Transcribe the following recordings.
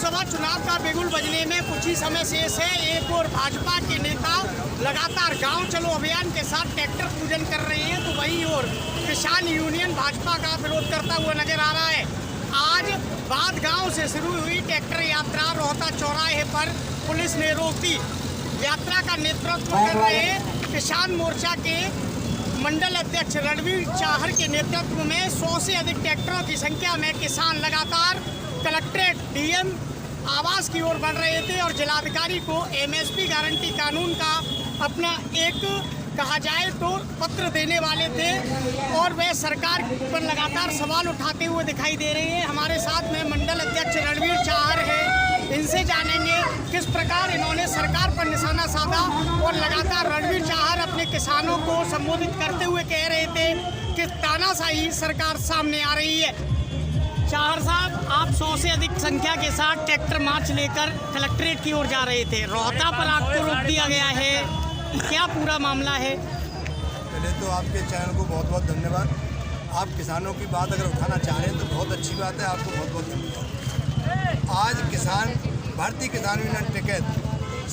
लोकसभा चुनाव का बिगुल बजने में कुछ ही समय शेष है। एक और भाजपा के नेता लगातार गांव चलो अभियान के साथ ट्रैक्टर पूजन कर रहे हैं, तो वहीं और किसान यूनियन भाजपा का विरोध करता हुआ नजर आ रहा है। आज बात गांव से शुरू हुई ट्रैक्टर यात्रा रोहता चौराहे पर पुलिस ने रोक दी। यात्रा का नेतृत्व कर रहे किसान मोर्चा के मंडल अध्यक्ष रणवीर चाहर के नेतृत्व में 100 से अधिक ट्रैक्टरों की संख्या में किसान लगातार कलेक्ट्रेट डीएम आवास की ओर बढ़ रहे थे और जिलाधिकारी को एमएसपी गारंटी कानून का अपना एक कहा जाए तो पत्र देने वाले थे और वे सरकार पर लगातार सवाल उठाते हुए दिखाई दे रहे हैं। हमारे साथ में मंडल अध्यक्ष रणवीर चाहर है, इनसे जानेंगे किस प्रकार इन्होंने सरकार पर निशाना साधा और लगातार रणवीर चाहर अपने किसानों को संबोधित करते हुए कह रहे थे कि तानाशाही सरकार सामने आ रही है। चाहर साहब, आप 100 से अधिक संख्या के साथ ट्रैक्टर मार्च लेकर कलेक्ट्रेट की ओर जा रहे थे, रोहता पर आपको रोक दिया गया है, क्या पूरा मामला है? पहले तो आपके चैनल को बहुत बहुत धन्यवाद। आप किसानों की बात अगर उठाना चाह रहे हैं तो बहुत अच्छी बात है, आपको बहुत बहुत धन्यवाद। आज किसान भारतीय किसान यूनियन टिकैत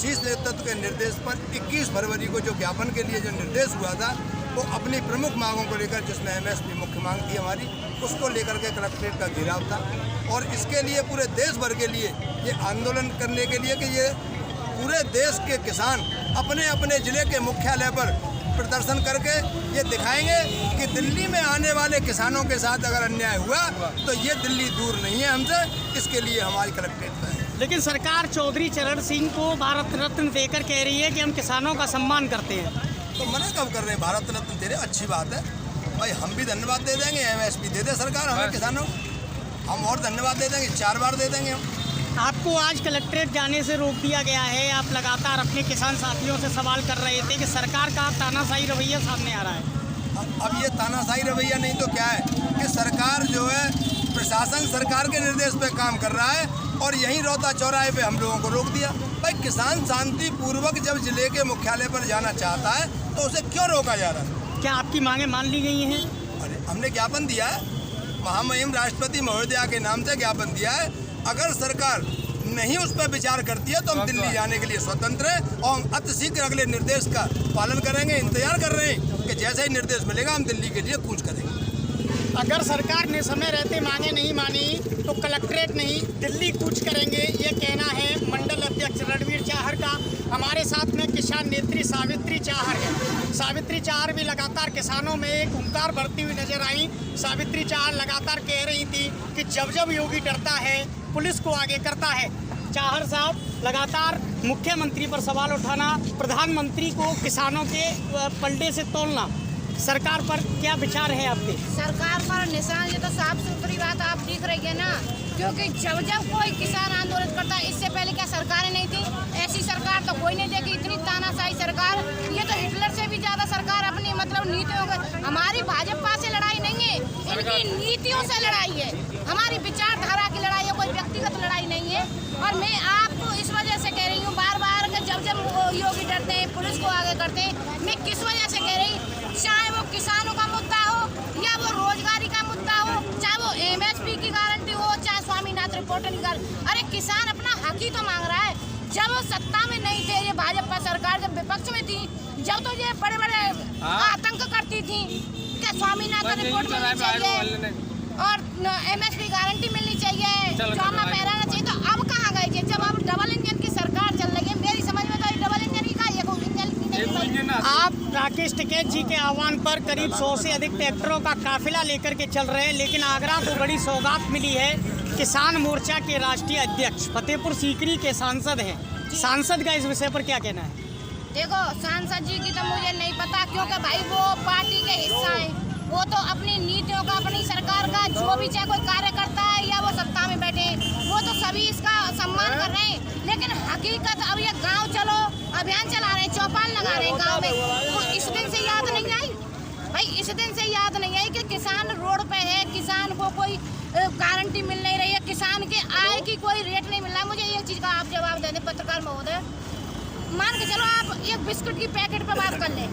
शीर्ष नेतृत्व के निर्देश पर 21 फरवरी को जो ज्ञापन के लिए जो निर्देश हुआ था वो अपनी प्रमुख मांगों को लेकर, जिसमें एमएसपी मुख्य मांग थी हमारी, उसको लेकर के कलेक्ट्रेट का घेराव था और इसके लिए पूरे देश भर के लिए ये आंदोलन करने के लिए कि ये पूरे देश के किसान अपने अपने ज़िले के मुख्यालय पर प्रदर्शन करके ये दिखाएंगे कि दिल्ली में आने वाले किसानों के साथ अगर अन्याय हुआ तो ये दिल्ली दूर नहीं है हमसे, इसके लिए हमारी कलेक्ट्रेट में है। लेकिन सरकार चौधरी चरण सिंह को भारत रत्न देकर कह रही है कि हम किसानों का सम्मान करते हैं, तो मना कब कर रहे हैं? भारत रत्न दे रहे, अच्छी बात है भाई, हम भी धन्यवाद दे देंगे। एमएसपी दे दे सरकार हमें किसानों, हम और धन्यवाद दे देंगे, 4 बार दे देंगे हम। आपको आज कलेक्ट्रेट जाने से रोक दिया गया है। आप लगातार अपने किसान साथियों से सवाल कर रहे थे कि सरकार का तानाशाही रवैया सामने आ रहा है। अब ये तानाशाही रवैया नहीं तो क्या है कि सरकार जो है प्रशासन सरकार के निर्देश पे काम कर रहा है और यहीं रोहता चौराहे पे हम लोगों को रोक दिया। भाई किसान शांतिपूर्वक जब जिले के मुख्यालय पर जाना चाहता है तो उसे क्यों रोका जा रहा है? क्या आपकी मांगें मान ली गई हैं? अरे हमने ज्ञापन दिया है, महामहिम राष्ट्रपति महोदया के नाम से ज्ञापन दिया है। अगर सरकार नहीं उस पर विचार करती है तो हम दिल्ली जाने के लिए स्वतंत्र हैं और हम अतिशीघ्र अगले निर्देश का पालन करेंगे। इंतजार कर रहे हैं कि जैसे ही निर्देश मिलेगा हम दिल्ली के लिए कूच करेंगे। अगर सरकार ने समय रहते मांगे नहीं मानी तो कलेक्ट्रेट नहीं दिल्ली कूच करेंगे, ये कहना है मंडल अध्यक्ष रणवीर चाहर का। हमारे साथ में किसान नेत्री सावित्री चाहर है। सावित्री चाहर भी लगातार किसानों में एक हुंकार भरती हुई नजर आई। सावित्री चाहर लगातार कह रही थी कि जब जब योगी डरता है पुलिस को आगे करता है। चाहर साहब, लगातार मुख्यमंत्री पर सवाल उठाना, प्रधानमंत्री को किसानों के पलड़े से तोलना, सरकार पर क्या विचार है आपके? सरकार पर निशान, ये तो साफ सुथरी बात आप दिख रही है ना, क्योंकि जब जब कोई किसान आंदोलन करता है, इससे पहले क्या सरकारें नहीं थी? ऐसी सरकार तो कोई नहीं देखी, इतनी तानाशाही सरकार। ये तो हिटलर से भी ज्यादा सरकार अपनी मतलब नीतियों का, हमारी भाजपा से लड़ाई नहीं है, इनकी नीतियों से लड़ाई है, हमारी विचारधारा की लड़ाई है, कोई व्यक्तिगत लड़ाई नहीं है। और मैं आपको इस वजह से कह रही हूँ बार बार कि जब जब योगी डरते हैं पुलिस को आगे करते हैं, मैं किस वजह से कह रही, चाहे वो किसानों का मुद्दा हो या वो रोजगारी का मुद्दा हो, चाहे वो एमएसपी की गारंटी हो, चाहे स्वामीनाथन रिपोर्ट की गारंटी, अरे किसान अपना हक ही तो मांग रहा है। जब वो सत्ता में नहीं थे, ये भाजपा सरकार जब विपक्ष में थी, जब तो ये बड़े बड़े आतंक करती थी कि स्वामीनाथन रिपोर्ट मिलनी चाहिए और एमएसपी गारंटी मिलनी चाहिए, चौमा पहराना चाहिए, तो अब कहाँ गए थे? जब अब डबल इंजन की सरकार चल रही है, मेरी समझ में तो ये डबल इंजन ही का इंजन। आप राकेश टिकैत जी के आह्वान पर करीब 100 से अधिक ट्रैक्टरों का काफिला लेकर के चल रहे हैं, लेकिन आगरा को बड़ी सौगात मिली है। किसान मोर्चा के राष्ट्रीय अध्यक्ष फतेहपुर सीकरी के सांसद हैं, सांसद का इस विषय पर क्या कहना है? देखो, सांसद जी की तो मुझे नहीं पता, क्योंकि भाई वो पार्टी के हिस्सा है, वो तो अपनी नीतियों का, अपनी सरकार का जो भी चाहे कोई कार्य करता है या वो सत्ता में बैठे, वो तो सभी इसका सम्मान कर रहे हैं। लेकिन हकीकत अब ये गांव चलो अभियान चला रहे हैं, चौपाल लगा रहे हैं गांव में, वो इस दिन से याद नहीं आई भाई, इस दिन से याद नहीं आई कि किसान रोड पे है, किसान को कोई गारंटी मिल नहीं रही है, किसान के आय की कोई रेट नहीं मिल रहा है। मुझे ये चीज़ का आप जवाब दे दें पत्रकार महोदय। मान के चलो आप एक बिस्कुट की पैकेट पे बात कर लें,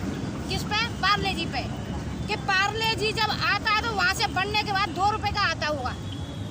किस पे? पार्ले जी पे, कि पार्ले जी जब आता है तो वहाँ से बढ़ने के बाद 2 रुपए का आता होगा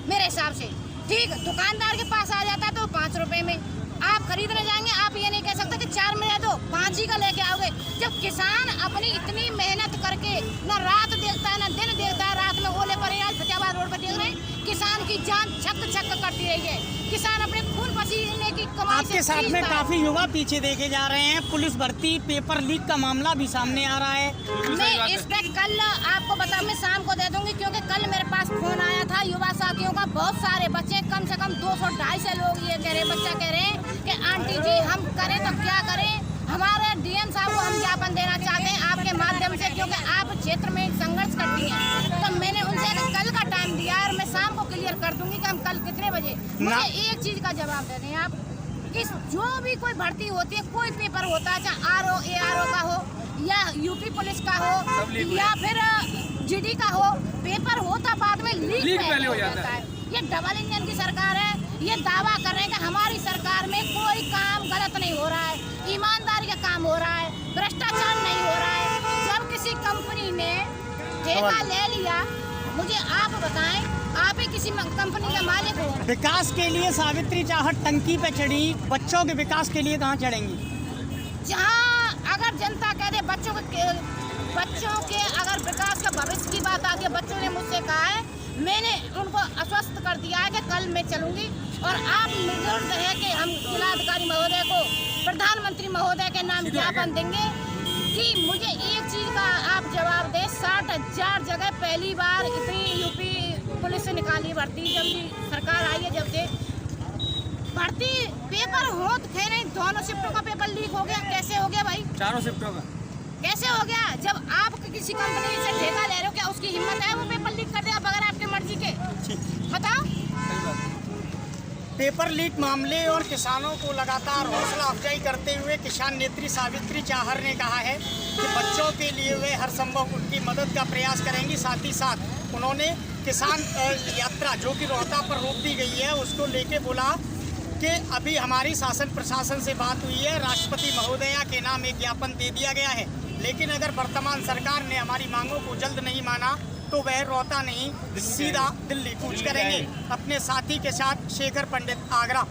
मेरे हिसाब से, ठीक, दुकानदार के पास आ जाता है तो 5 रुपए में आप खरीदने जाएंगे। आप ये नहीं कह सकते कि 4 में दे दो, 5 ही का लेके आओगे। जब किसान अपनी इतनी मेहनत करके ना रात देखता है ना दिन देखता है, रात में ओले पर आज फतेहाबाद रोड पर देख रहे हैं किसान की जान छक छक करती रही है। किसान अपने खून पसीने की कमाई आपके साथ में काफी युवा पीछे देखे जा रहे हैं। पुलिस भर्ती पेपर लीक का मामला भी सामने आ रहा है। मैं इस पे कल आपको बता, मैं शाम को दे दूंगी, क्योंकि कल मेरे पास फोन आया था युवा साथियों का। बहुत सारे बच्चे, कम से कम 200-250 लोग ये कह रहे, बच्चा कह रहे हैं कि आंटी जी हम करें तो क्या करें, हमारे डीएम साहब को हम ज्ञापन देना चाहते हैं आपके माध्यम से, क्योंकि आप क्षेत्र में संघर्ष करती हैं। तो मैंने उनसे कल का टाइम दिया और मैं शाम को क्लियर कर दूंगी कि हम कल कितने बजे। मुझे एक चीज का जवाब दे दें आप कि जो भी कोई भर्ती होती है, कोई पेपर होता है, चाहे आरओ एआरओ का हो या यूपी पुलिस का हो या फिर जीडी का हो, पेपर होता बाद में लीक पहले हो जाता है। ये डबल इंजन की सरकार है। ये दावा कर रहे हैं कि हमारी सरकार में कोई काम गलत नहीं हो रहा है, ईमानदारी का काम हो रहा है, भ्रष्टाचार नहीं हो रहा है। जब किसी कंपनी ने ठेका ले लिया, मुझे आप बताएं, आप ही किसी कंपनी का मालिक हो। विकास के लिए सावित्री चाहत टंकी पे चढ़ी, बच्चों के विकास के लिए कहाँ चढ़ेंगी? जहाँ अगर जनता कह दे बच्चों के अगर विकास का भविष्य की बात आती है, बच्चों ने मुझसे कहा है, मैंने उनको आश्वस्त कर दिया है कि कल मैं चलूंगी। और आप निर्देश है कि हम जिलाधिकारी महोदय को, प्रधानमंत्री महोदय के नाम ज्ञापन देंगे कि मुझे एक चीज का आप जवाब दें। 60,000 जगह पहली बार इतनी यूपी पुलिस से निकाली भर्ती, जब भी सरकार आई है जब से भर्ती पेपर हो तो थे नहीं, दोनों शिफ्टों का पेपर लीक हो गया। कैसे हो गया भाई? 4 शिफ्टों का कैसे हो गया? जब आप किसी कंपनी से ठेका ले रहे हो, क्या उसकी हिम्मत है वो पेपर लीक कर दे बगैर आपकी मर्जी के? बताओ। पेपर लीक मामले और किसानों को लगातार हौसला अफजाई करते हुए किसान नेत्री सावित्री चाहर ने कहा है कि बच्चों के लिए वे हर संभव उनकी मदद का प्रयास करेंगी। साथ ही साथ उन्होंने किसान यात्रा जो कि रोहता पर रोक दी गई है उसको लेके बोला कि अभी हमारी शासन प्रशासन से बात हुई है, राष्ट्रपति महोदया के नाम एक ज्ञापन दे दिया गया है, लेकिन अगर वर्तमान सरकार ने हमारी मांगों को जल्द नहीं माना तो वह रोहता नहीं सीधा दिल्ली कूच करेंगे। अपने साथी के साथ शेखर पंडित, आगरा।